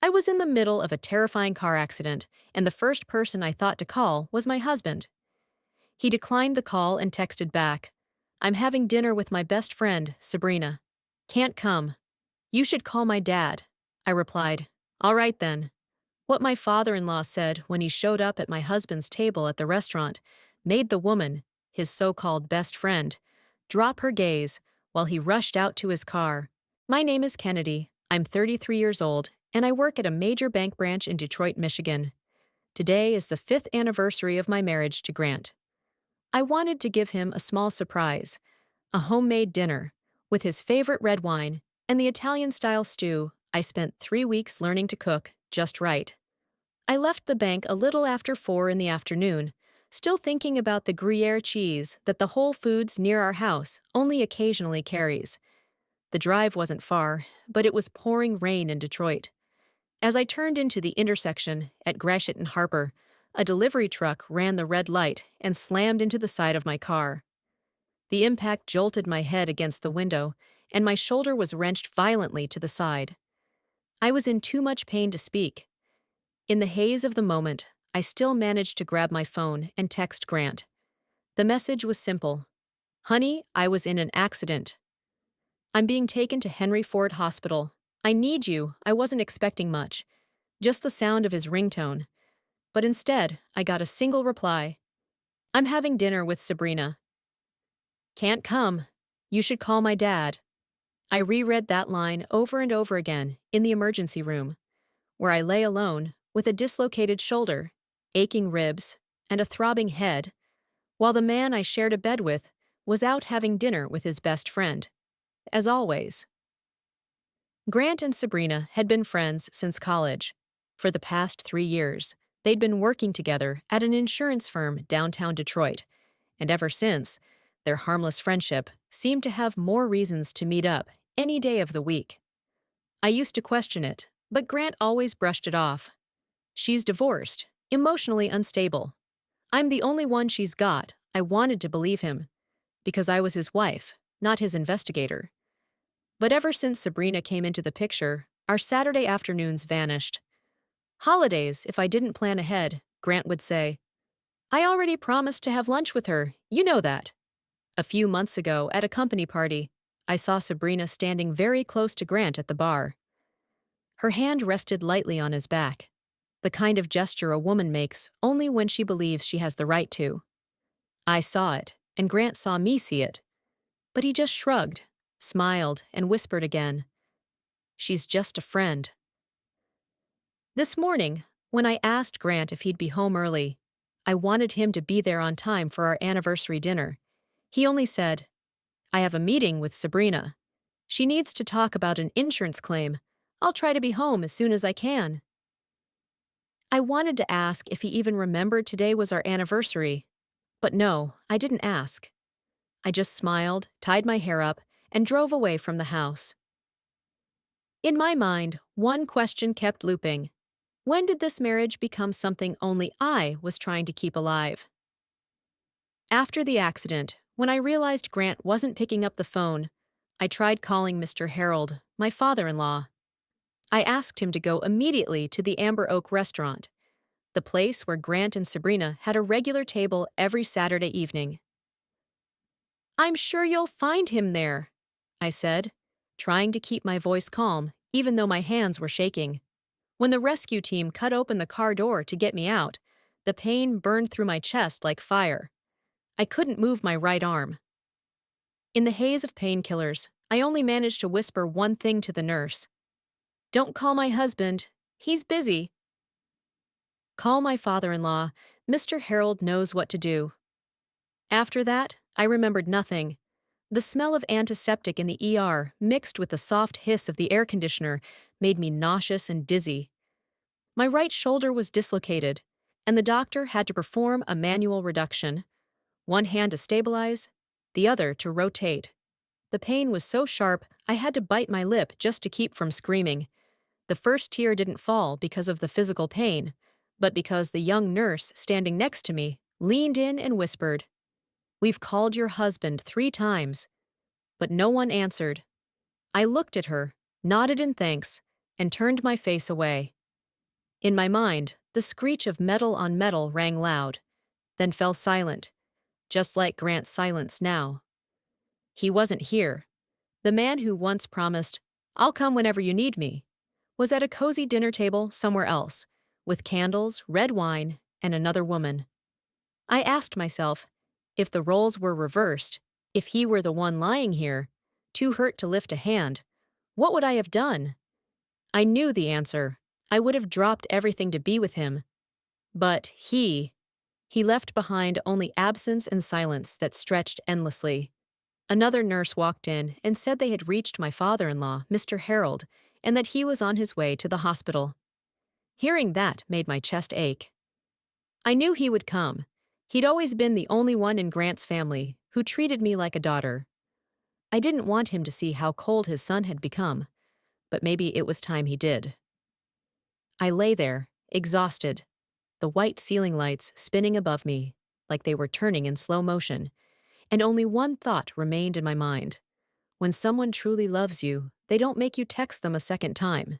I was in the middle of a terrifying car accident, and the first person I thought to call was my husband. He declined the call and texted back, "I'm having dinner with my best friend, Sabrina. Can't come. You should call my dad." I replied, "All right then." What my father-in-law said when he showed up at my husband's table at the restaurant made the woman, his so-called best friend, drop her gaze while he rushed out to his car. "My name is Kennedy. I'm 33 years old, and I work at a major bank branch in Detroit, Michigan. Today is the 5th anniversary of my marriage to Grant. I wanted to give him a small surprise, a homemade dinner, with his favorite red wine and the Italian-style stew I spent 3 weeks learning to cook just right. I left the bank a little after 4 in the afternoon, still thinking about the Gruyere cheese that the Whole Foods near our house only occasionally carries. The drive wasn't far, but it was pouring rain in Detroit. As I turned into the intersection at Gratiot and Harper, a delivery truck ran the red light and slammed into the side of my car. The impact jolted my head against the window, and my shoulder was wrenched violently to the side. I was in too much pain to speak. In the haze of the moment, I still managed to grab my phone and text Grant. The message was simple. "Honey, I was in an accident. I'm being taken to Henry Ford Hospital. I need you." I wasn't expecting much, just the sound of his ringtone. But instead, I got a single reply. "I'm having dinner with Sabrina. Can't come. You should call my dad." I reread that line over and over again in the emergency room, where I lay alone with a dislocated shoulder, aching ribs, and a throbbing head, while the man I shared a bed with was out having dinner with his best friend. As always. Grant and Sabrina had been friends since college. For the past 3 years, they'd been working together at an insurance firm downtown Detroit, and ever since, their harmless friendship seemed to have more reasons to meet up any day of the week. I used to question it, but Grant always brushed it off. "She's divorced, emotionally unstable. I'm the only one she's got." I wanted to believe him, because I was his wife, not his investigator. But ever since Sabrina came into the picture, our Saturday afternoons vanished. "Holidays, if I didn't plan ahead," Grant would say. "I already promised to have lunch with her, you know that." A few months ago, at a company party, I saw Sabrina standing very close to Grant at the bar. Her hand rested lightly on his back, the kind of gesture a woman makes only when she believes she has the right to. I saw it, and Grant saw me see it, but he just shrugged, smiled, and whispered again, "She's just a friend." This morning, when I asked Grant if he'd be home early, I wanted him to be there on time for our anniversary dinner. He only said, "I have a meeting with Sabrina. She needs to talk about an insurance claim. I'll try to be home as soon as I can." I wanted to ask if he even remembered today was our anniversary, but no, I didn't ask. I just smiled, tied my hair up, and drove away from the house. In my mind, one question kept looping. When did this marriage become something only I was trying to keep alive? After the accident, when I realized Grant wasn't picking up the phone, I tried calling Mr. Harold, my father-in-law. I asked him to go immediately to the Amber Oak restaurant, the place where Grant and Sabrina had a regular table every Saturday evening. "I'm sure you'll find him there," I said, trying to keep my voice calm, even though my hands were shaking. When the rescue team cut open the car door to get me out, the pain burned through my chest like fire. I couldn't move my right arm. In the haze of painkillers, I only managed to whisper one thing to the nurse. "Don't call my husband. He's busy." Call my father-in-law. Mr. Harold knows what to do. After that, I remembered nothing. The smell of antiseptic in the ER, mixed with the soft hiss of the air conditioner, made me nauseous and dizzy. My right shoulder was dislocated, and the doctor had to perform a manual reduction. One hand to stabilize, the other to rotate. The pain was so sharp I had to bite my lip just to keep from screaming. The first tear didn't fall because of the physical pain, but because the young nurse standing next to me leaned in and whispered, "We've called your husband 3 times." But no one answered. I looked at her, nodded in thanks, and turned my face away. In my mind, the screech of metal on metal rang loud, then fell silent, just like Grant's silence now. He wasn't here. The man who once promised, "I'll come whenever you need me," was at a cozy dinner table somewhere else, with candles, red wine, and another woman. I asked myself, if the roles were reversed, if he were the one lying here, too hurt to lift a hand, what would I have done? I knew the answer. I would have dropped everything to be with him. But he left behind only absence and silence that stretched endlessly. Another nurse walked in and said they had reached my father-in-law, Mr. Harold, and that he was on his way to the hospital. Hearing that made my chest ache. I knew he would come. He'd always been the only one in Grant's family who treated me like a daughter. I didn't want him to see how cold his son had become, but maybe it was time he did. I lay there, exhausted, the white ceiling lights spinning above me, like they were turning in slow motion, and only one thought remained in my mind. When someone truly loves you, they don't make you text them a second time.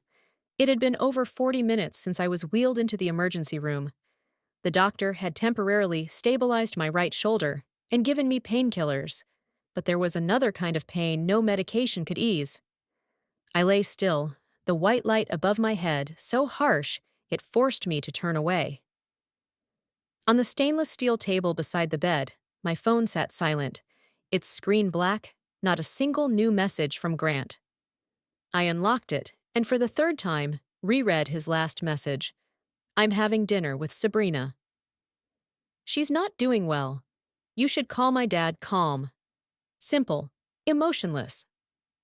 It had been over 40 minutes since I was wheeled into the emergency room. The doctor had temporarily stabilized my right shoulder and given me painkillers, but there was another kind of pain no medication could ease. I lay still, the white light above my head so harsh it forced me to turn away. On the stainless steel table beside the bed, my phone sat silent, its screen black, not a single new message from Grant. I unlocked it, and for the third time, reread his last message. "I'm having dinner with Sabrina. She's not doing well. You should call my dad calm. Simple, emotionless.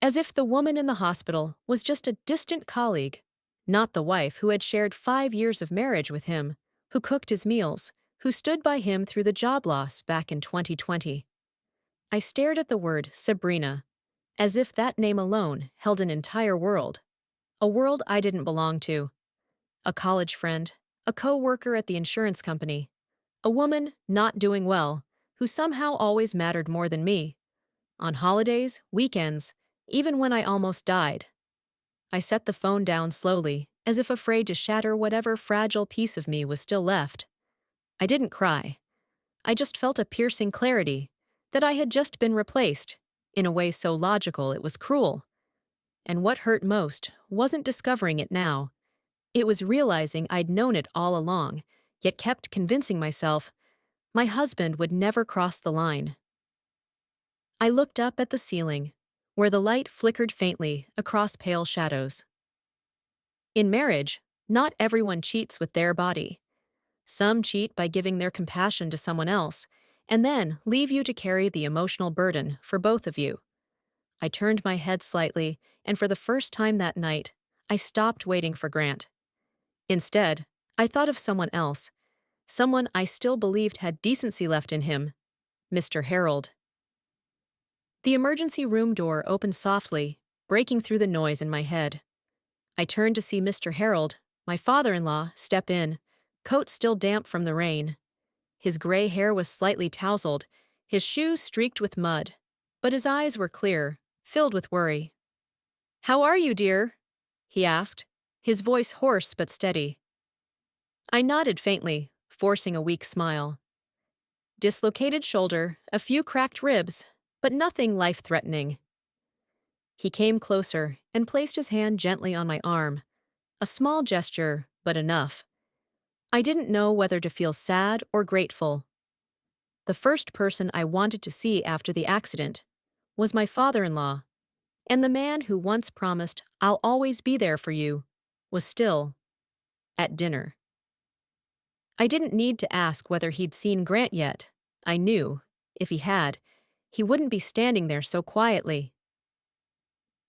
As if the woman in the hospital was just a distant colleague, not the wife who had shared 5 years of marriage with him, who cooked his meals, who stood by him through the job loss back in 2020. I stared at the word Sabrina, as if that name alone held an entire world. A world I didn't belong to. A college friend, a co-worker at the insurance company, a woman not doing well, who somehow always mattered more than me. On holidays, weekends, even when I almost died. I set the phone down slowly, as if afraid to shatter whatever fragile piece of me was still left. I didn't cry. I just felt a piercing clarity that I had just been replaced, in a way so logical it was cruel. And what hurt most wasn't discovering it now. It was realizing I'd known it all along, yet kept convincing myself my husband would never cross the line. I looked up at the ceiling, where the light flickered faintly across pale shadows. In marriage, not everyone cheats with their body. Some cheat by giving their compassion to someone else, and then leave you to carry the emotional burden for both of you. I turned my head slightly, and for the first time that night, I stopped waiting for Grant. Instead, I thought of someone else, someone I still believed had decency left in him, Mr. Harold. The emergency room door opened softly, breaking through the noise in my head. I turned to see Mr. Harold, my father-in-law, step in, coat still damp from the rain. His gray hair was slightly tousled, his shoes streaked with mud, but his eyes were clear, filled with worry. "How are you, dear?" he asked, his voice hoarse but steady. I nodded faintly, forcing a weak smile. Dislocated shoulder, a few cracked ribs, but nothing life-threatening. He came closer and placed his hand gently on my arm. A small gesture, but enough. I didn't know whether to feel sad or grateful. The first person I wanted to see after the accident was my father-in-law, and the man who once promised, "I'll always be there for you," was still at dinner. I didn't need to ask whether he'd seen Grant yet. I knew, if he had, he wouldn't be standing there so quietly.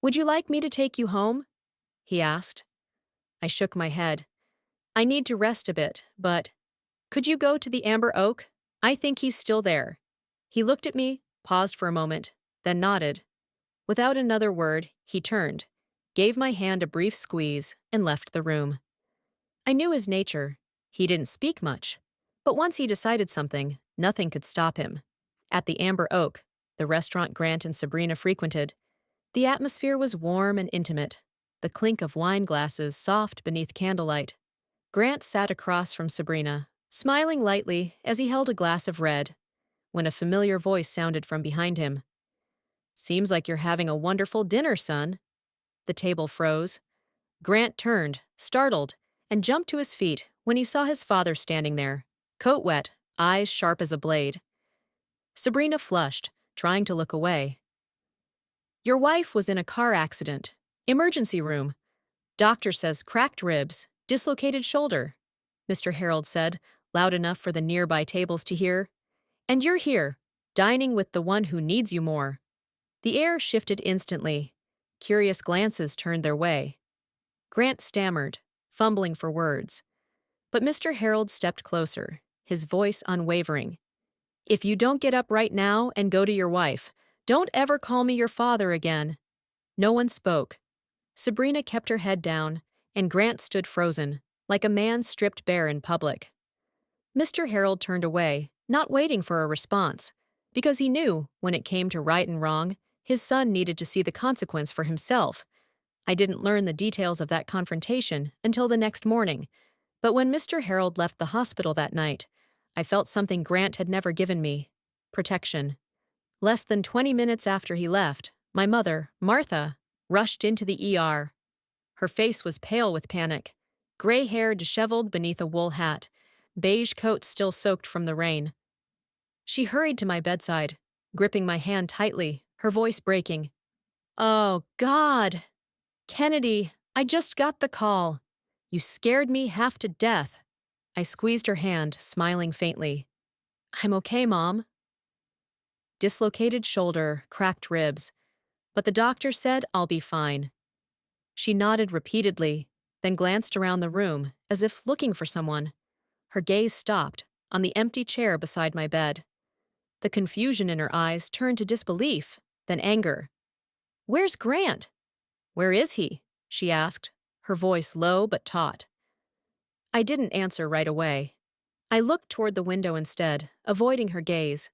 "Would you like me to take you home?" he asked. I shook my head. "I need to rest a bit, but could you go to the Amber Oak? I think he's still there." He looked at me, paused for a moment, then nodded. Without another word, he turned, gave my hand a brief squeeze, and left the room. I knew his nature. He didn't speak much, but once he decided something, nothing could stop him. At the Amber Oak, the restaurant Grant and Sabrina frequented, the atmosphere was warm and intimate, the clink of wine glasses soft beneath candlelight. Grant sat across from Sabrina, smiling lightly as he held a glass of red, when a familiar voice sounded from behind him. "Seems like you're having a wonderful dinner, son." The table froze. Grant turned, startled, and jumped to his feet when he saw his father standing there, coat wet, eyes sharp as a blade. Sabrina flushed, trying to look away. "Your wife was in a car accident. Emergency room. Doctor says cracked ribs, dislocated shoulder," Mr. Harold said, loud enough for the nearby tables to hear. "And you're here, dining with the one who needs you more." The air shifted instantly. Curious glances turned their way. Grant stammered, fumbling for words. But Mr. Harold stepped closer, his voice unwavering. "If you don't get up right now and go to your wife, don't ever call me your father again." No one spoke. Sabrina kept her head down, and Grant stood frozen, like a man stripped bare in public. Mr. Harold turned away, not waiting for a response, because he knew, when it came to right and wrong, his son needed to see the consequence for himself. I didn't learn the details of that confrontation until the next morning, but when Mr. Harold left the hospital that night, I felt something Grant had never given me: protection. Less than 20 minutes after he left, my mother, Martha, rushed into the ER. Her face was pale with panic, gray hair disheveled beneath a wool hat, beige coat still soaked from the rain. She hurried to my bedside, gripping my hand tightly, her voice breaking. "Oh, God! Kennedy, I just got the call. You scared me half to death." I squeezed her hand, smiling faintly. "I'm okay, Mom." Dislocated shoulder, cracked ribs, but the doctor said I'll be fine. She nodded repeatedly, then glanced around the room, as if looking for someone. Her gaze stopped, on the empty chair beside my bed. The confusion in her eyes turned to disbelief, then anger. "Where's Grant?" "Where is he?" she asked, her voice low but taut. I didn't answer right away. I looked toward the window instead, avoiding her gaze.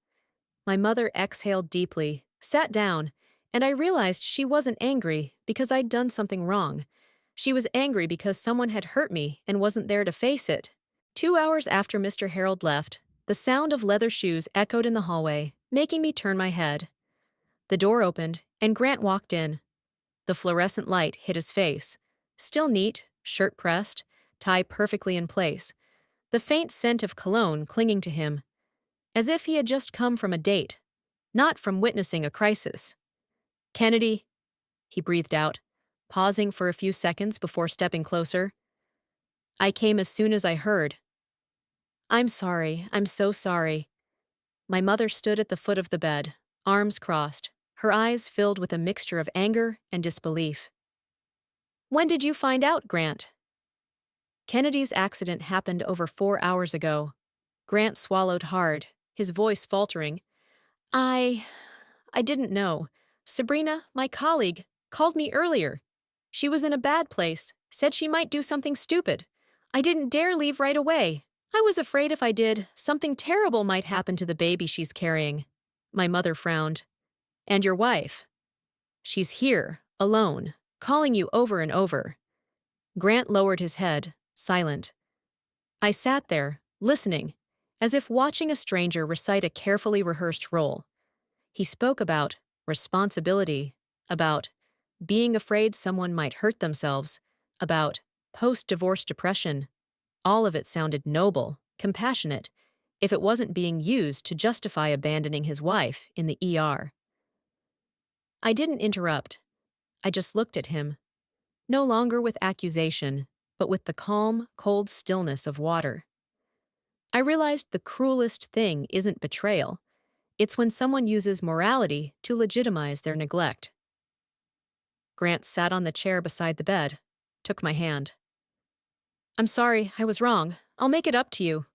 My mother exhaled deeply, sat down, and I realized she wasn't angry because I'd done something wrong. She was angry because someone had hurt me and wasn't there to face it. 2 hours after Mr. Harold left, the sound of leather shoes echoed in the hallway, making me turn my head. The door opened, and Grant walked in. The fluorescent light hit his face. Still neat, shirt pressed, tie perfectly in place. The faint scent of cologne clinging to him, as if he had just come from a date, not from witnessing a crisis. "Kennedy," he breathed out, pausing for a few seconds before stepping closer. "I came as soon as I heard." "I'm sorry, I'm so sorry." My mother stood at the foot of the bed, arms crossed, her eyes filled with a mixture of anger and disbelief. "When did you find out, Grant?" "Kennedy's accident happened over 4 hours ago." Grant swallowed hard, his voice faltering. I didn't know. Sabrina, my colleague, called me earlier. She was in a bad place, said she might do something stupid. I didn't dare leave right away. I was afraid if I did, something terrible might happen to the baby she's carrying." My mother frowned. "And your wife?" "She's here, alone, calling you over and over." Grant lowered his head, silent. I sat there, listening, as if watching a stranger recite a carefully rehearsed role. He spoke about responsibility, about being afraid someone might hurt themselves, about post-divorce depression. All of it sounded noble, compassionate, if it wasn't being used to justify abandoning his wife in the ER. I didn't interrupt. I just looked at him, no longer with accusation, but with the calm, cold stillness of water. I realized the cruelest thing isn't betrayal. It's when someone uses morality to legitimize their neglect. Grant sat on the chair beside the bed, took my hand. "I'm sorry, I was wrong. I'll make it up to you."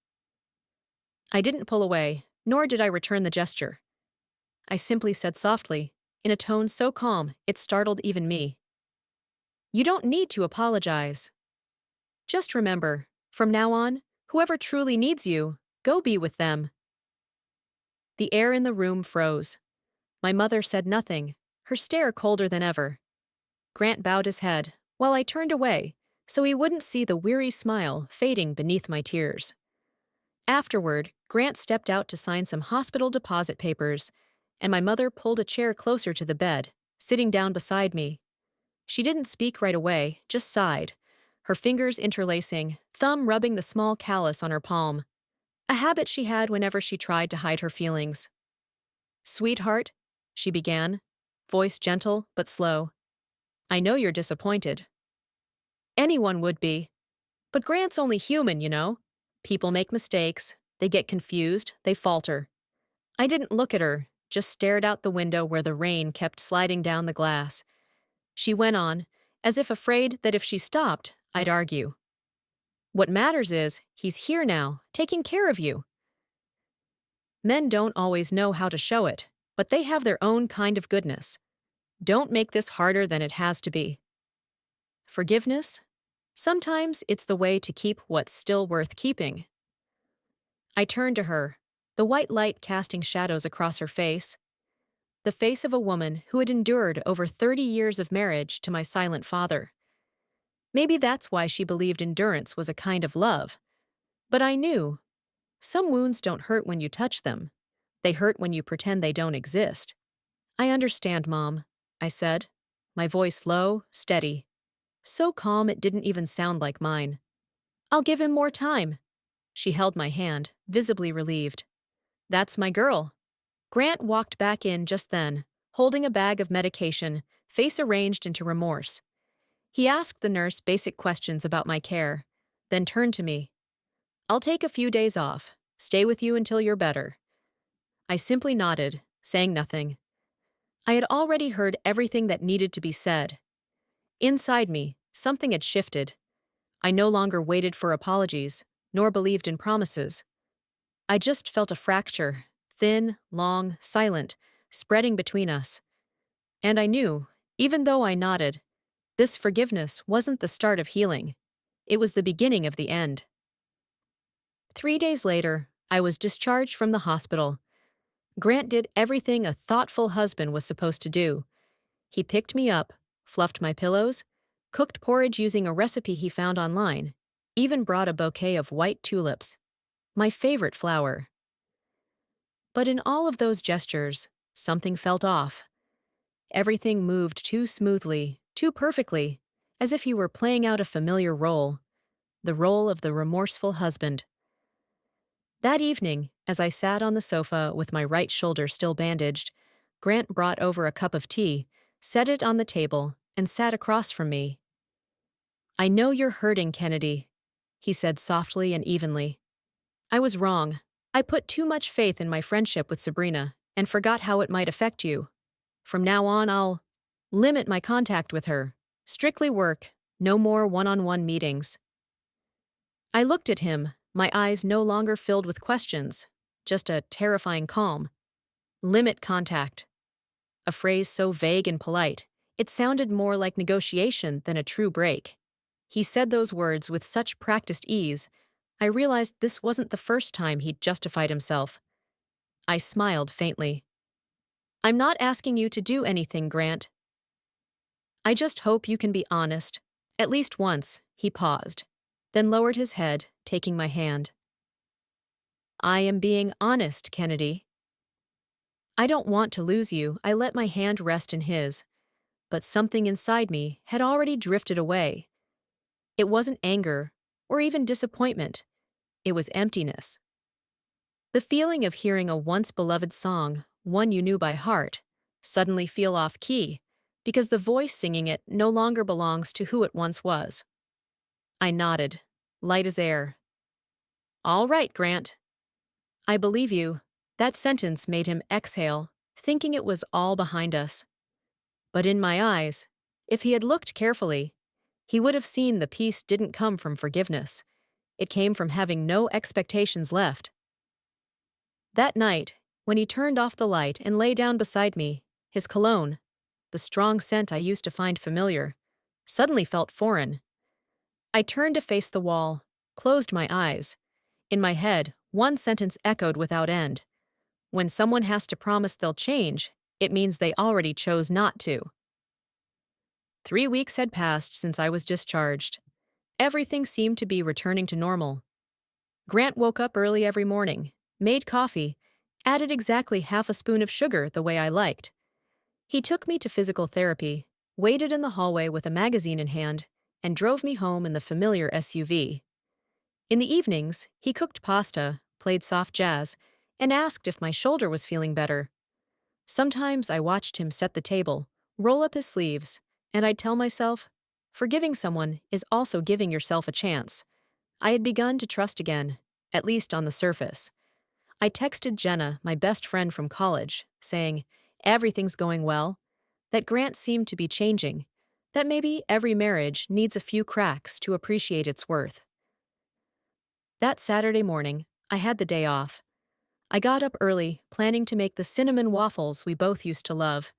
I didn't pull away, nor did I return the gesture. I simply said softly, in a tone so calm it startled even me, "You don't need to apologize. Just remember, from now on, whoever truly needs you, go be with them." The air in the room froze. My mother said nothing, her stare colder than ever. Grant bowed his head, while I turned away, so he wouldn't see the weary smile fading beneath my tears. Afterward, Grant stepped out to sign some hospital deposit papers, and my mother pulled a chair closer to the bed, sitting down beside me. She didn't speak right away, just sighed, her fingers interlacing, thumb rubbing the small callus on her palm, a habit she had whenever she tried to hide her feelings. "Sweetheart," she began, voice gentle but slow, "I know you're disappointed. Anyone would be. But Grant's only human, you know. People make mistakes, they get confused, they falter." I didn't look at her, just stared out the window where the rain kept sliding down the glass. She went on, as if afraid that if she stopped, I'd argue. "What matters is, he's here now, taking care of you. Men don't always know how to show it, but they have their own kind of goodness. Don't make this harder than it has to be." Forgiveness? Sometimes it's the way to keep what's still worth keeping. I turned to her, the white light casting shadows across her face, the face of a woman who had endured over 30 years of marriage to my silent father. Maybe that's why she believed endurance was a kind of love. But I knew, some wounds don't hurt when you touch them. They hurt when you pretend they don't exist. "I understand, Mom," I said, my voice low, steady, so calm it didn't even sound like mine. "I'll give him more time." She held my hand, visibly relieved. "That's my girl." Grant walked back in just then, holding a bag of medication, face arranged into remorse. He asked the nurse basic questions about my care, then turned to me. "I'll take a few days off, stay with you until you're better." I simply nodded, saying nothing. I had already heard everything that needed to be said. Inside me, something had shifted. I no longer waited for apologies, nor believed in promises. I just felt a fracture, thin, long, silent, spreading between us. And I knew, even though I nodded, this forgiveness wasn't the start of healing. It was the beginning of the end. 3 days later, I was discharged from the hospital. Grant did everything a thoughtful husband was supposed to do. He picked me up, fluffed my pillows, cooked porridge using a recipe he found online, even brought a bouquet of white tulips, my favorite flower. But in all of those gestures, something felt off. Everything moved too smoothly, too perfectly, as if he were playing out a familiar role, the role of the remorseful husband. That evening, as I sat on the sofa with my right shoulder still bandaged, Grant brought over a cup of tea, set it on the table, and sat across from me. "I know you're hurting, Kennedy," he said softly and evenly. "I was wrong. I put too much faith in my friendship with Sabrina and forgot how it might affect you. From now on, I'll limit my contact with her. Strictly work, no more one-on-one meetings." I looked at him, my eyes no longer filled with questions, just a terrifying calm. Limit contact. A phrase so vague and polite, it sounded more like negotiation than a true break. He said those words with such practiced ease, I realized this wasn't the first time he'd justified himself. I smiled faintly. "I'm not asking you to do anything, Grant. I just hope you can be honest. At least once." He paused, then lowered his head, taking my hand. "I am being honest, Kennedy. I don't want to lose you." I let my hand rest in his, but something inside me had already drifted away. It wasn't anger, or even disappointment. It was emptiness. The feeling of hearing a once-beloved song, one you knew by heart, suddenly feel off-key, because the voice singing it no longer belongs to who it once was. I nodded, light as air. "All right, Grant. I believe you." That sentence made him exhale, thinking it was all behind us. But in my eyes, if he had looked carefully, he would have seen the peace didn't come from forgiveness. It came from having no expectations left. That night, when he turned off the light and lay down beside me, his cologne, the strong scent I used to find familiar, suddenly felt foreign. I turned to face the wall, closed my eyes. In my head, one sentence echoed without end. When someone has to promise they'll change, it means they already chose not to. 3 weeks had passed since I was discharged. Everything seemed to be returning to normal. Grant woke up early every morning, made coffee, added exactly half a spoon of sugar the way I liked. He took me to physical therapy, waited in the hallway with a magazine in hand, and drove me home in the familiar SUV. In the evenings, he cooked pasta, played soft jazz, and asked if my shoulder was feeling better. Sometimes I watched him set the table, roll up his sleeves, and I'd tell myself, forgiving someone is also giving yourself a chance. I had begun to trust again, at least on the surface. I texted Jenna, my best friend from college, saying, everything's going well, that Grant seemed to be changing, that maybe every marriage needs a few cracks to appreciate its worth. That Saturday morning, I had the day off. I got up early, planning to make the cinnamon waffles we both used to love,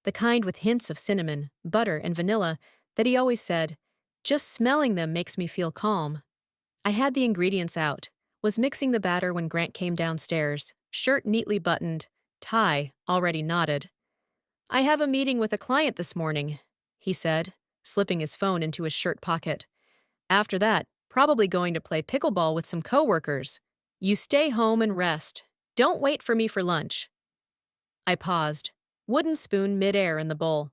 the kind with hints of cinnamon, butter, and vanilla that he always said, just smelling them makes me feel calm. I had the ingredients out, was mixing the batter when Grant came downstairs, shirt neatly buttoned, tie already knotted. I have a meeting with a client this morning, he said, slipping his phone into his shirt pocket. After that, probably going to play pickleball with some coworkers. You stay home and rest. Don't wait for me for lunch. I paused, wooden spoon midair in the bowl.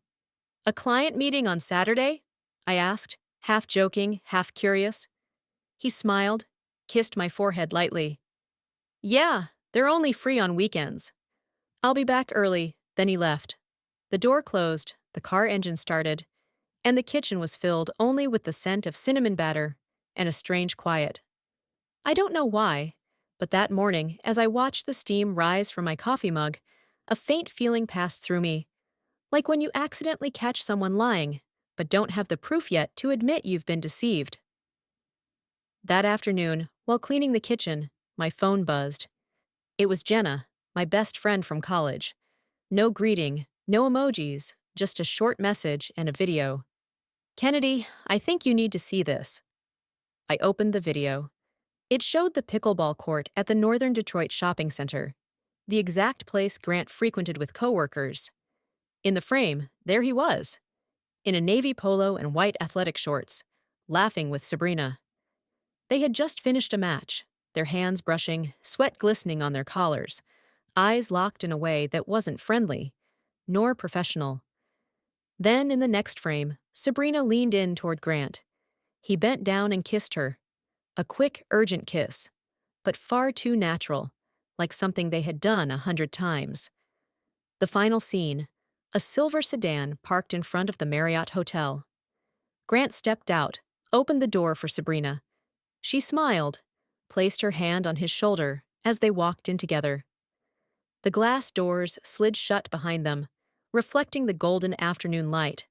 A client meeting on Saturday? I asked, half joking, half curious. He smiled, kissed my forehead lightly. Yeah, they're only free on weekends. I'll be back early, then he left. The door closed, the car engine started, and the kitchen was filled only with the scent of cinnamon batter and a strange quiet. I don't know why, but that morning, as I watched the steam rise from my coffee mug, a faint feeling passed through me, like when you accidentally catch someone lying, but don't have the proof yet to admit you've been deceived. That afternoon, while cleaning the kitchen, my phone buzzed. It was Jenna, my best friend from college. No greeting, no emojis, just a short message and a video. Kennedy, I think you need to see this. I opened the video. It showed the pickleball court at the Northern Detroit Shopping Center, the exact place Grant frequented with coworkers. In the frame, there he was, in a navy polo and white athletic shorts, laughing with Sabrina. They had just finished a match, their hands brushing, sweat glistening on their collars, eyes locked in a way that wasn't friendly, nor professional. Then, in the next frame, Sabrina leaned in toward Grant. He bent down and kissed her. A quick, urgent kiss, but far too natural, like something they had done 100 times. The final scene, a silver sedan parked in front of the Marriott Hotel. Grant stepped out, opened the door for Sabrina. She smiled, placed her hand on his shoulder as they walked in together. The glass doors slid shut behind them, reflecting the golden afternoon light.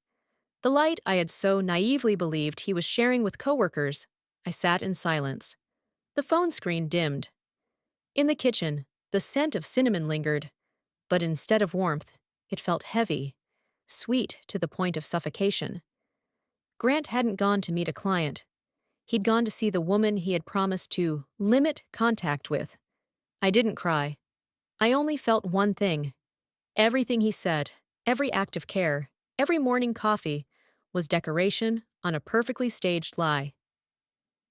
The light I had so naively believed he was sharing with coworkers. I sat in silence. The phone screen dimmed. In the kitchen, the scent of cinnamon lingered, but instead of warmth, it felt heavy, sweet to the point of suffocation. Grant hadn't gone to meet a client. He'd gone to see the woman he had promised to limit contact with. I didn't cry. I only felt one thing. Everything he said, every act of care, every morning coffee, was decoration on a perfectly staged lie.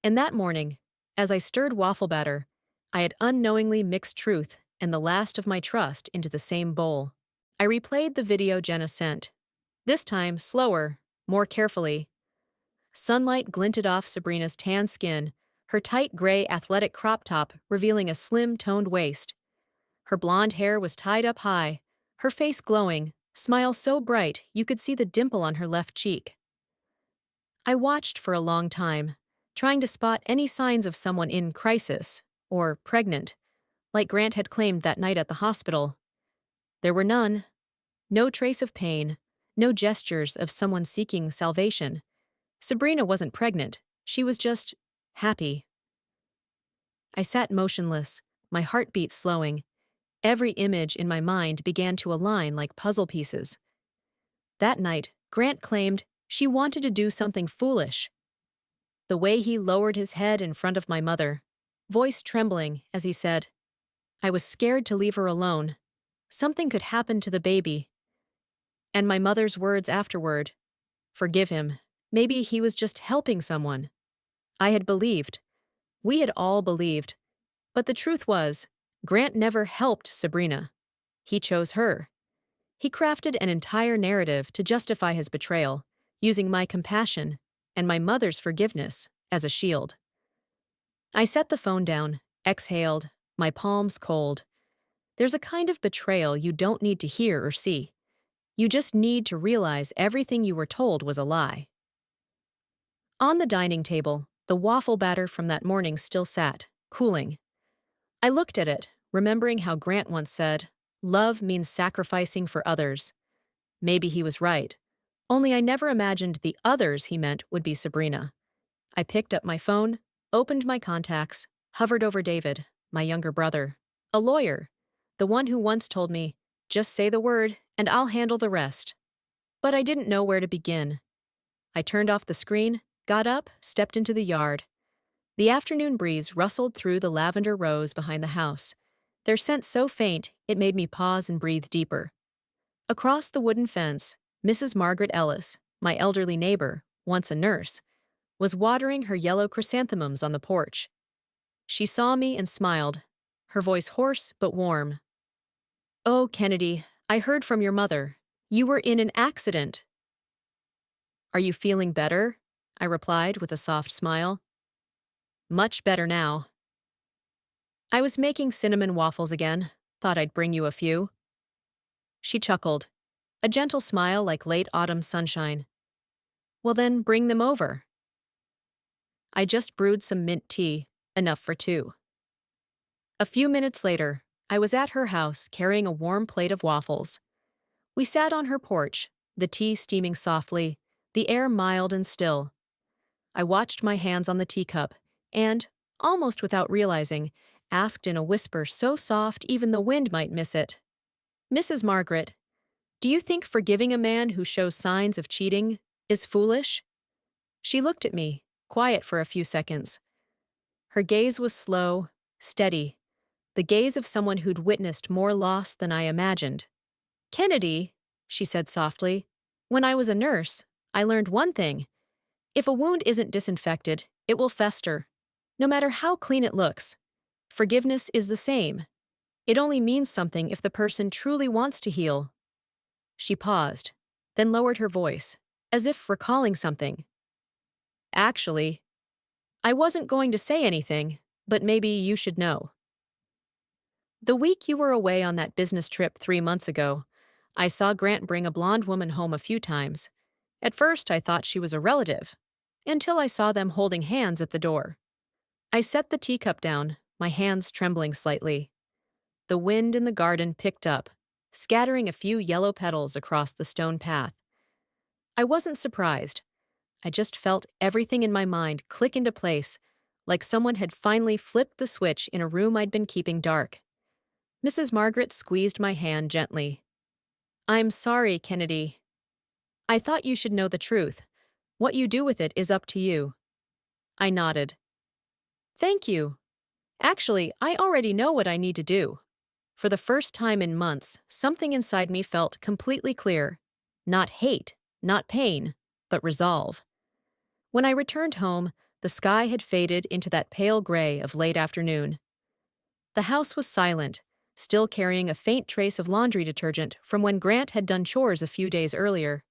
And that morning, as I stirred waffle batter, I had unknowingly mixed truth and the last of my trust into the same bowl. I replayed the video Jenna sent, this time slower, more carefully. Sunlight glinted off Sabrina's tan skin, her tight gray athletic crop top revealing a slim, toned waist. Her blonde hair was tied up high, her face glowing, smile so bright you could see the dimple on her left cheek. I watched for a long time, trying to spot any signs of someone in crisis, or pregnant, like Grant had claimed that night at the hospital. There were none. No trace of pain, no gestures of someone seeking salvation. Sabrina wasn't pregnant, she was just happy. I sat motionless, my heartbeat slowing. Every image in my mind began to align like puzzle pieces. That night, Grant claimed she wanted to do something foolish. The way he lowered his head in front of my mother, voice trembling as he said, I was scared to leave her alone. Something could happen to the baby. And my mother's words afterward, forgive him, maybe he was just helping someone. I had believed. We had all believed. But the truth was, Grant never helped Sabrina. He chose her. He crafted an entire narrative to justify his betrayal, using my compassion and my mother's forgiveness as a shield. I set the phone down, exhaled, my palms cold. There's a kind of betrayal you don't need to hear or see. You just need to realize everything you were told was a lie. On the dining table, the waffle batter from that morning still sat, cooling. I looked at it, remembering how Grant once said, "Love means sacrificing for others." Maybe he was right. Only I never imagined the others he meant would be Sabrina. I picked up my phone, opened my contacts, hovered over David, my younger brother, a lawyer, the one who once told me, "Just say the word, and I'll handle the rest." But I didn't know where to begin. I turned off the screen, got up, stepped into the yard. The afternoon breeze rustled through the lavender rows behind the house, their scent so faint it made me pause and breathe deeper. Across the wooden fence, Mrs. Margaret Ellis, my elderly neighbor, once a nurse, was watering her yellow chrysanthemums on the porch. She saw me and smiled, her voice hoarse but warm. "Oh, Kennedy, I heard from your mother. You were in an accident." "Are you feeling better?" I replied with a soft smile. "Much better now." "I was making cinnamon waffles again. Thought I'd bring you a few." She chuckled, a gentle smile like late autumn sunshine. "Well then, bring them over." I just brewed some mint tea, enough for two. A few minutes later, I was at her house carrying a warm plate of waffles. We sat on her porch, the tea steaming softly, the air mild and still. I watched my hands on the teacup and, almost without realizing, asked in a whisper so soft even the wind might miss it, "Mrs. Margaret, do you think forgiving a man who shows signs of cheating is foolish?" She looked at me, quiet for a few seconds. Her gaze was slow, steady, the gaze of someone who'd witnessed more loss than I imagined. "Kennedy," she said softly, "when I was a nurse, I learned one thing. If a wound isn't disinfected, it will fester, no matter how clean it looks. Forgiveness is the same. It only means something if the person truly wants to heal." She paused, then lowered her voice, as if recalling something. "Actually, I wasn't going to say anything, but maybe you should know. The week you were away on that business trip 3 months ago, I saw Grant bring a blonde woman home a few times. At first, I thought she was a relative, until I saw them holding hands at the door. I set the teacup down, my hands trembling slightly. The wind in the garden picked up, scattering a few yellow petals across the stone path. I wasn't surprised. I just felt everything in my mind click into place, like someone had finally flipped the switch in a room I'd been keeping dark. Mrs. Margaret squeezed my hand gently. "I'm sorry, Kennedy. I thought you should know the truth. What you do with it is up to you." I nodded. "Thank you. Actually, I already know what I need to do." For the first time in months, something inside me felt completely clear. Not hate, not pain, but resolve. When I returned home, the sky had faded into that pale gray of late afternoon. The house was silent, still carrying a faint trace of laundry detergent from when Grant had done chores a few days earlier.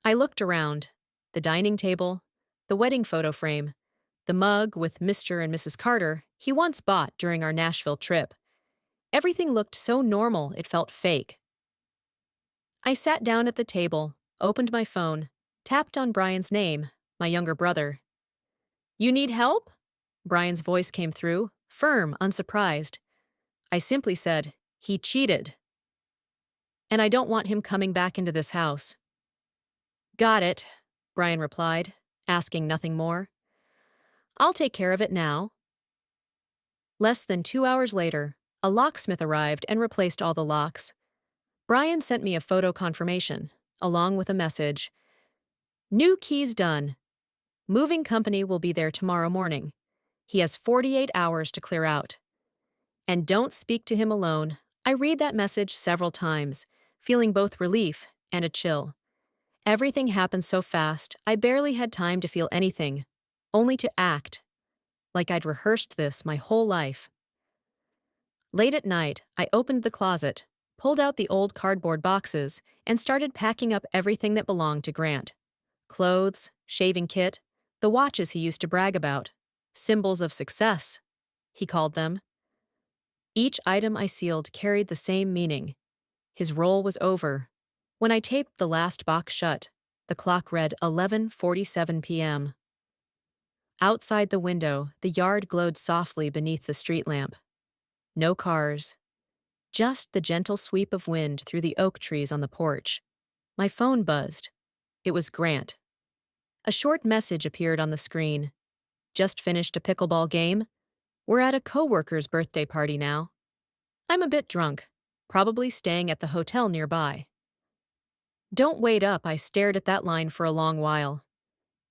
I looked around. The dining table, the wedding photo frame, the mug with Mr. and Mrs. Carter he once bought during our Nashville trip. Everything looked so normal it felt fake. I sat down at the table, opened my phone, tapped on Brian's name, my younger brother. "You need help?" Brian's voice came through, firm, unsurprised. I simply said, "He cheated. And I don't want him coming back into this house." "Got it," Brian replied, asking nothing more. "I'll take care of it now." Less than 2 hours later, a locksmith arrived and replaced all the locks. Brian sent me a photo confirmation, along with a message. "New keys done. Moving company will be there tomorrow morning. He has 48 hours to clear out." And don't speak to him alone. I read that message several times, feeling both relief and a chill. Everything happened so fast, I barely had time to feel anything. only to act like I'd rehearsed this my whole life. Late at night, I opened the closet, pulled out the old cardboard boxes, and started packing up everything that belonged to Grant. Clothes, shaving kit, the watches he used to brag about. Symbols of success, he called them. Each item I sealed carried the same meaning. His role was over. When I taped the last box shut, the clock read 11:47 p.m. Outside the window, the yard glowed softly beneath the street lamp. No cars. Just the gentle sweep of wind through the oak trees on the porch. My phone buzzed. It was Grant. A short message appeared on the screen. Just finished a pickleball game. We're at a coworker's birthday party now. I'm a bit drunk, probably staying at the hotel nearby. Don't wait up, I stared at that line for a long while.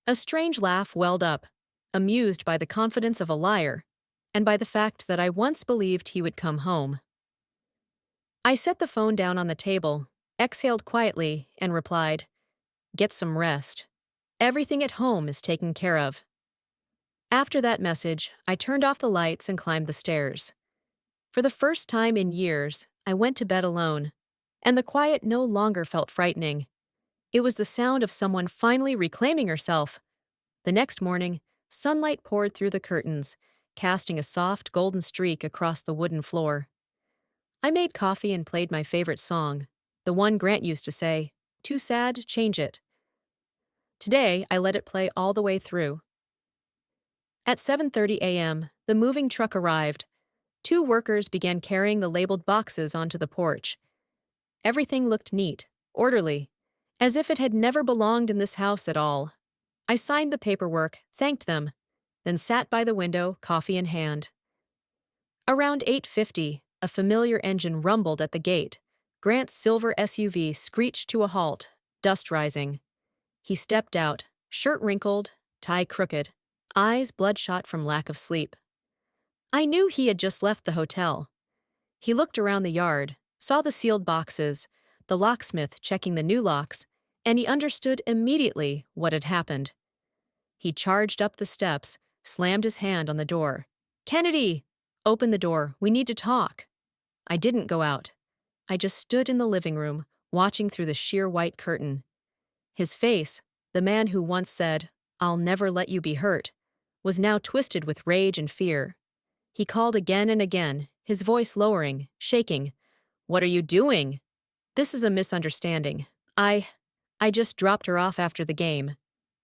A strange laugh welled up, amused by the confidence of a liar, and by the fact that I once believed he would come home. I set the phone down on the table, exhaled quietly, and replied, "Get some rest. Everything at home is taken care of." After that message, I turned off the lights and climbed the stairs. For the first time in years, I went to bed alone, and the quiet no longer felt frightening. It was the sound of someone finally reclaiming herself. The next morning, sunlight poured through the curtains, casting a soft golden streak across the wooden floor. I made coffee and played my favorite song, the one Grant used to say, "Too sad, change it." Today, I let it play all the way through. At 7:30 a.m., the moving truck arrived. Two workers began carrying the labeled boxes onto the porch. Everything looked neat, orderly, as if it had never belonged in this house at all. I signed the paperwork, thanked them, then sat by the window, coffee in hand. Around 8:50, a familiar engine rumbled at the gate. Grant's silver SUV screeched to a halt, dust rising. He stepped out, shirt wrinkled, tie crooked, eyes bloodshot from lack of sleep. I knew he had just left the hotel. He looked around the yard, saw the sealed boxes, the locksmith checking the new locks, and he understood immediately what had happened. He charged up the steps, slammed his hand on the door. "Kennedy! Open the door, we need to talk." I didn't go out. I just stood in the living room, watching through the sheer white curtain. His face, the man who once said, "I'll never let you be hurt," was now twisted with rage and fear. He called again and again, his voice lowering, shaking. "What are you doing?" "This is a misunderstanding. I just dropped her off after the game."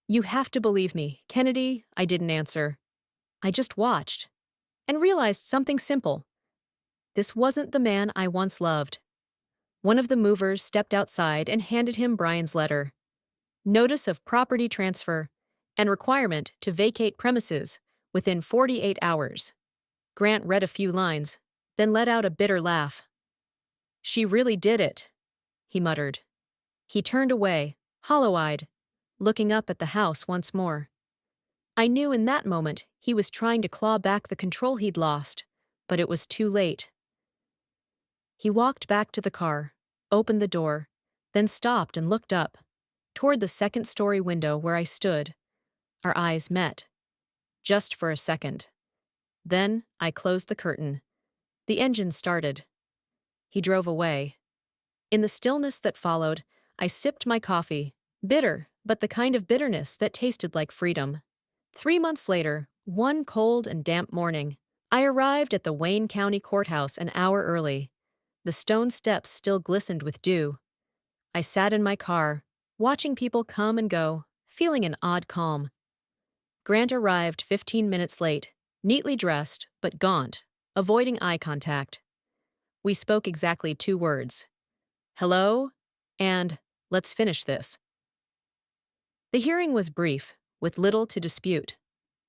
"You have to believe me, Kennedy." I didn't answer. I just watched and realized something simple. This wasn't the man I once loved. One of the movers stepped outside and handed him Brian's letter. Notice of property transfer and requirement to vacate premises within 48 hours. Grant read a few lines, then let out a bitter laugh. "She really did it," he muttered. He turned away, hollow-eyed, looking up at the house once more. I knew in that moment he was trying to claw back the control he'd lost, but it was too late. He walked back to the car, opened the door, then stopped and looked up, toward the second-story window where I stood. Our eyes met. Just for a second. Then I closed the curtain. The engine started. He drove away. In the stillness that followed, I sipped my coffee, bitter, but the kind of bitterness that tasted like freedom. 3 months later, one cold and damp morning, I arrived at the Wayne County Courthouse an hour early. The stone steps still glistened with dew. I sat in my car, watching people come and go, feeling an odd calm. Grant arrived 15 minutes late, neatly dressed, but gaunt, avoiding eye contact. We spoke exactly 2 words. "Hello?" and "Let's finish this." The hearing was brief, with little to dispute.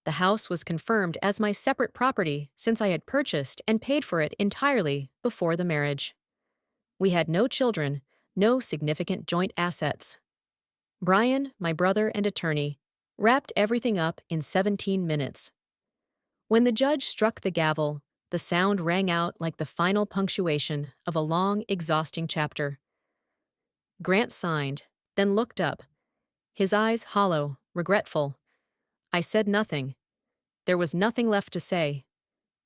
The house was confirmed as my separate property since I had purchased and paid for it entirely before the marriage. We had no children, no significant joint assets. Brian, my brother and attorney, wrapped everything up in 17 minutes. When the judge struck the gavel, the sound rang out like the final punctuation of a long, exhausting chapter. Grant signed, then looked up, his eyes hollow, regretful. I said nothing. There was nothing left to say.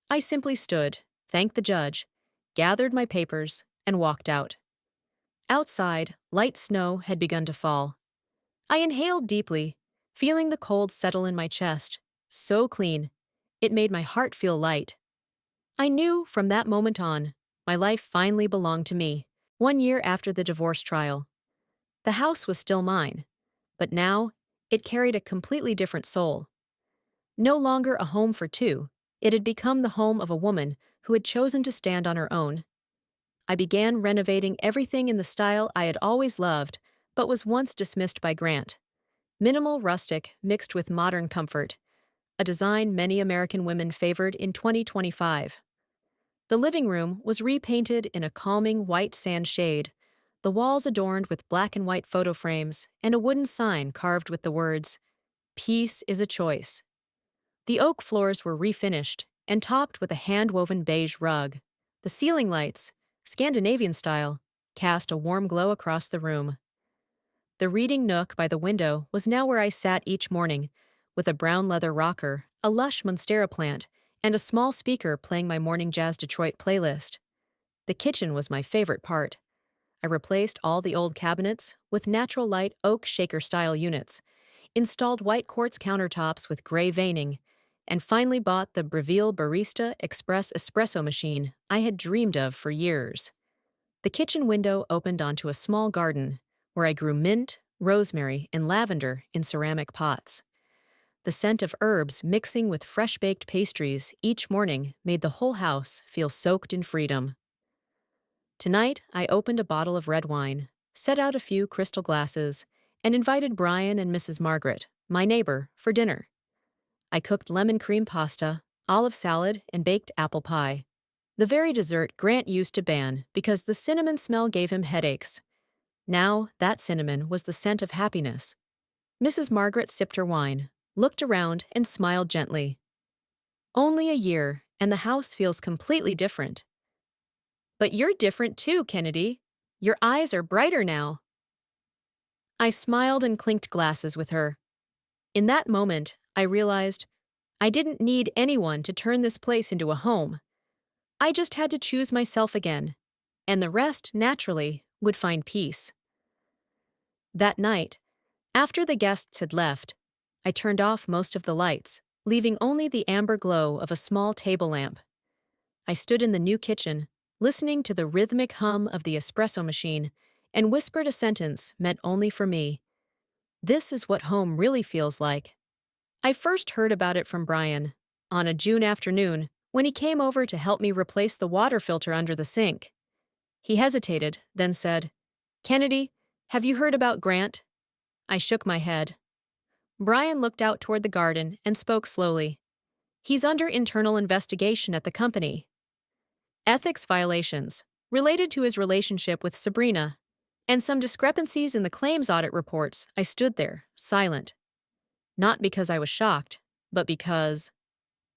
I simply stood, thanked the judge, gathered my papers, and walked out. Outside, light snow had begun to fall. I inhaled deeply, feeling the cold settle in my chest, so clean. It made my heart feel light. I knew from that moment on, my life finally belonged to me. 1 year after the divorce trial, the house was still mine, but now it carried a completely different soul. No longer a home for two, it had become the home of a woman who had chosen to stand on her own. I began renovating everything in the style I had always loved, but was once dismissed by Grant. Minimal rustic mixed with modern comfort, a design many American women favored in 2025. The living room was repainted in a calming white sand shade, the walls adorned with black and white photo frames, and a wooden sign carved with the words, "Peace is a choice." The oak floors were refinished and topped with a hand-woven beige rug. The ceiling lights, Scandinavian style, cast a warm glow across the room. The reading nook by the window was now where I sat each morning, with a brown leather rocker, a lush monstera plant, and a small speaker playing my morning Jazz Detroit playlist. The kitchen was my favorite part. I replaced all the old cabinets with natural light oak shaker-style units, installed white quartz countertops with gray veining, and finally bought the Breville Barista Express espresso machine I had dreamed of for years. The kitchen window opened onto a small garden, where I grew mint, rosemary, and lavender in ceramic pots. The scent of herbs mixing with fresh-baked pastries each morning made the whole house feel soaked in freedom. Tonight, I opened a bottle of red wine, set out a few crystal glasses, and invited Brian and Mrs. Margaret, my neighbor, for dinner. I cooked lemon cream pasta, olive salad, and baked apple pie. The very dessert Grant used to ban because the cinnamon smell gave him headaches. Now, that cinnamon was the scent of happiness. Mrs. Margaret sipped her wine, looked around, and smiled gently. Only a year, and the house feels completely different. But you're different too, Kennedy. Your eyes are brighter now. I smiled and clinked glasses with her. In that moment, I realized I didn't need anyone to turn this place into a home. I just had to choose myself again, and the rest, naturally, would find peace. That night, after the guests had left, I turned off most of the lights, leaving only the amber glow of a small table lamp. I stood in the new kitchen, listening to the rhythmic hum of the espresso machine, and whispered a sentence meant only for me. This is what home really feels like. I first heard about it from Brian, on a June afternoon, when he came over to help me replace the water filter under the sink. He hesitated, then said, "Kennedy, have you heard about Grant?" I shook my head. Brian looked out toward the garden and spoke slowly. "He's under internal investigation at the company. Ethics violations, related to his relationship with Sabrina, and some discrepancies in the claims audit reports." I stood there, silent. Not because I was shocked, but because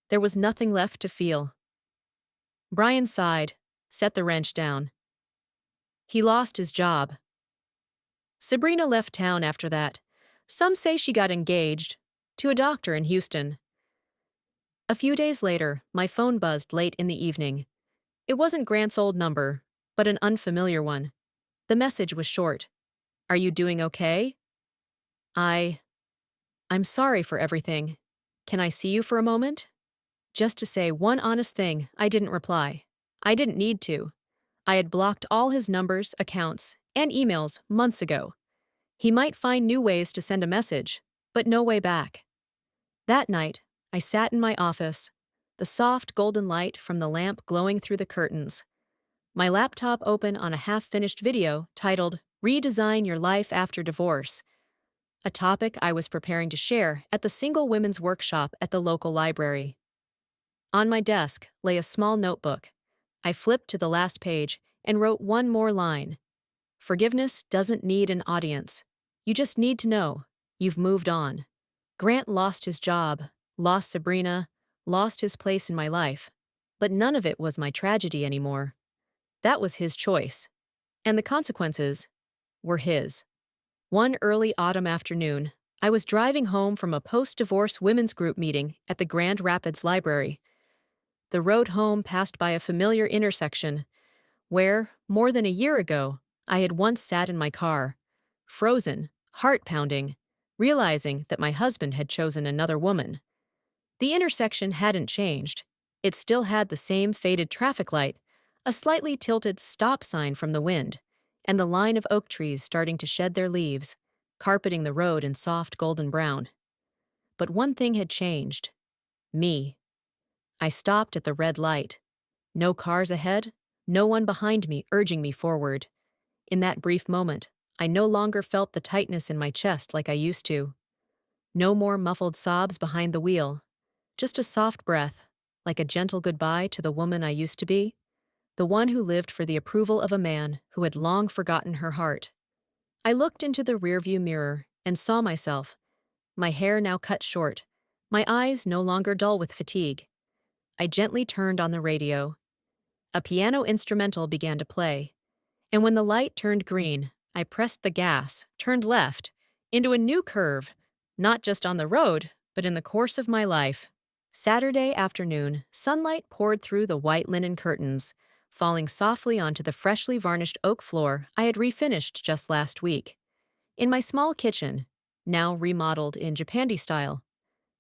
there was nothing left to feel. Brian sighed, set the wrench down. He lost his job. Sabrina left town after that. Some say she got engaged to a doctor in Houston. A few days later, my phone buzzed late in the evening. It wasn't Grant's old number, but an unfamiliar one. The message was short. "Are you doing okay?" I'm sorry for everything. Can I see you for a moment?" Just to say one honest thing, I didn't reply. I didn't need to. I had blocked all his numbers, accounts, and emails months ago. He might find new ways to send a message, but no way back. That night, I sat in my office, the soft golden light from the lamp glowing through the curtains. My laptop open on a half-finished video titled "Redesign Your Life After Divorce," a topic I was preparing to share at the Single Women's Workshop at the local library. On my desk lay a small notebook. I flipped to the last page and wrote one more line. "Forgiveness doesn't need an audience. You just need to know you've moved on." Grant lost his job, lost Sabrina, lost his place in my life, but none of it was my tragedy anymore. That was his choice, and the consequences were his. One early autumn afternoon, I was driving home from a post-divorce women's group meeting at the Grand Rapids Library. The road home passed by a familiar intersection where, more than a year ago, I had once sat in my car, frozen, heart pounding, realizing that my husband had chosen another woman. The intersection hadn't changed. It still had the same faded traffic light, a slightly tilted stop sign from the wind, and the line of oak trees starting to shed their leaves, carpeting the road in soft golden brown. But one thing had changed. Me. I stopped at the red light. No cars ahead, no one behind me urging me forward. In that brief moment, I no longer felt the tightness in my chest like I used to. No more muffled sobs behind the wheel. Just a soft breath, like a gentle goodbye to the woman I used to be, the one who lived for the approval of a man who had long forgotten her heart. I looked into the rearview mirror and saw myself, my hair now cut short, my eyes no longer dull with fatigue. I gently turned on the radio. A piano instrumental began to play, and when the light turned green, I pressed the gas, turned left, into a new curve, not just on the road, but in the course of my life. Saturday afternoon, sunlight poured through the white linen curtains, falling softly onto the freshly varnished oak floor I had refinished just last week. In my small kitchen, now remodeled in Japandi style,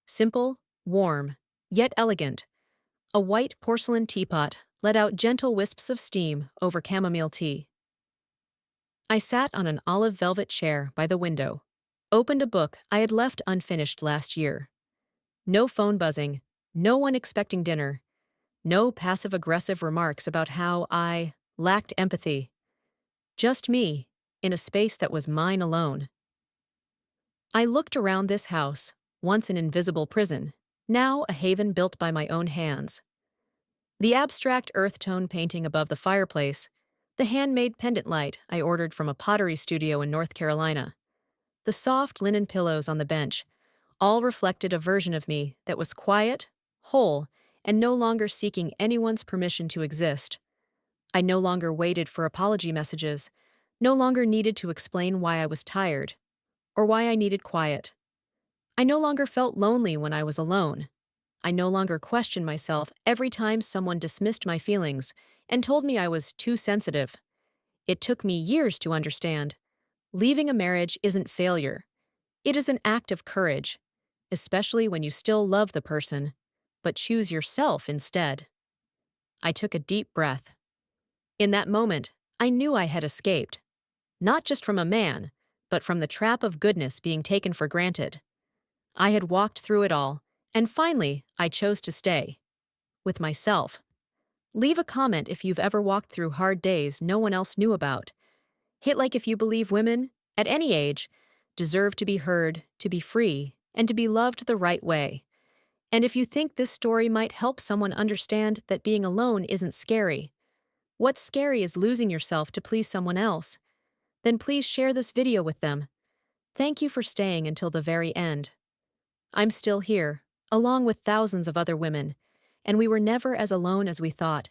simple, warm, yet elegant, a white porcelain teapot let out gentle wisps of steam over chamomile tea. I sat on an olive velvet chair by the window, opened a book I had left unfinished last year. No phone buzzing, no one expecting dinner, no passive-aggressive remarks about how I lacked empathy. Just me, in a space that was mine alone. I looked around this house, once an invisible prison, now a haven built by my own hands. The abstract earth tone painting above the fireplace, the handmade pendant light I ordered from a pottery studio in North Carolina, the soft linen pillows on the bench, all reflected a version of me that was quiet, whole, and no longer seeking anyone's permission to exist. I no longer waited for apology messages, no longer needed to explain why I was tired, or why I needed quiet. I no longer felt lonely when I was alone. I no longer questioned myself every time someone dismissed my feelings and told me I was too sensitive. It took me years to understand. Leaving a marriage isn't failure. It is an act of courage, especially when you still love the person, but choose yourself instead. I took a deep breath. In that moment, I knew I had escaped, not just from a man, but from the trap of goodness being taken for granted. I had walked through it all, and finally, I chose to stay. With myself. Leave a comment if you've ever walked through hard days no one else knew about. Hit like if you believe women, at any age, deserve to be heard, to be free, and to be loved the right way. And if you think this story might help someone understand that being alone isn't scary, what's scary is losing yourself to please someone else, then please share this video with them. Thank you for staying until the very end. I'm still here, along with thousands of other women, and we were never as alone as we thought.